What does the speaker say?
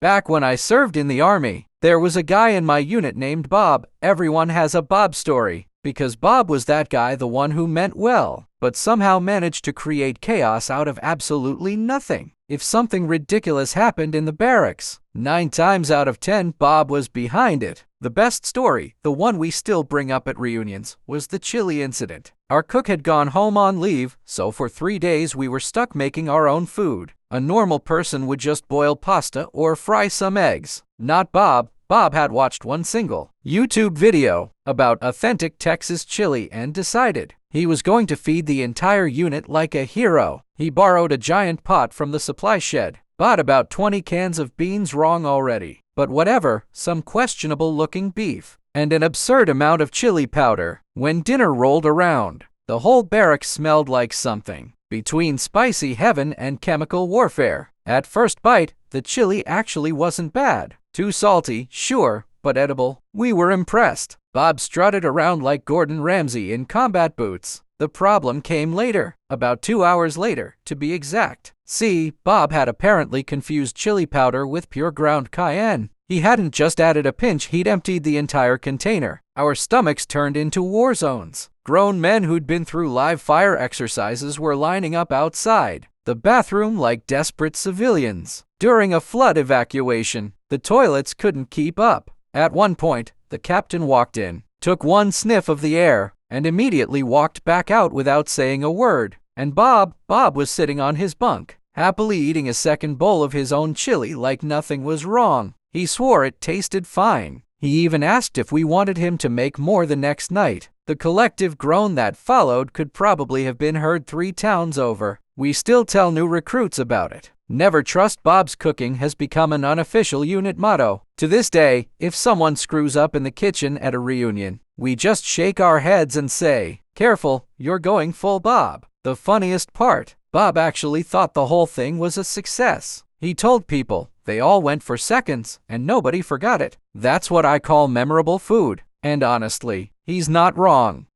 Back when I served in the army, there was a guy in my unit named Bob. Everyone has a Bob story, because Bob was that guy, the one who meant well, but somehow managed to create chaos out of absolutely nothing. If something ridiculous happened in the barracks, 9 times out of 10, Bob was behind it. The best story, the one we still bring up at reunions, was the chili incident. Our cook had gone home on leave, so for 3 days we were stuck making our own food. A normal person would just boil pasta or fry some eggs. Not Bob. Bob had watched one single YouTube video about authentic Texas chili and decided he was going to feed the entire unit like a hero. He borrowed a giant pot from the supply shed, bought about 20 cans of beans, wrong already, but whatever, some questionable looking beef, and an absurd amount of chili powder. When dinner rolled around, the whole barracks smelled like something between spicy heaven and chemical warfare. At first bite, the chili actually wasn't bad. Too salty, sure, but edible. We were impressed. Bob strutted around like Gordon Ramsay in combat boots. The problem came later, about 2 hours later, to be exact. See, Bob had apparently confused chili powder with pure ground cayenne. He hadn't just added a pinch, he'd emptied the entire container. Our stomachs turned into war zones. Grown men who'd been through live fire exercises were lining up outside the bathroom like desperate civilians. During a flood evacuation, the toilets couldn't keep up. At one point, the captain walked in, took one sniff of the air, and immediately walked back out without saying a word. And Bob was sitting on his bunk, happily eating a second bowl of his own chili like nothing was wrong. He swore it tasted fine. He even asked if we wanted him to make more the next night. The collective groan that followed could probably have been heard 3 towns over. We still tell new recruits about it. Never trust Bob's cooking has become an unofficial unit motto. To this day, if someone screws up in the kitchen at a reunion, we just shake our heads and say, "Careful, you're going full Bob." The funniest part, Bob actually thought the whole thing was a success. He told people, they all went for seconds, and nobody forgot it. That's what I call memorable food. And honestly, he's not wrong.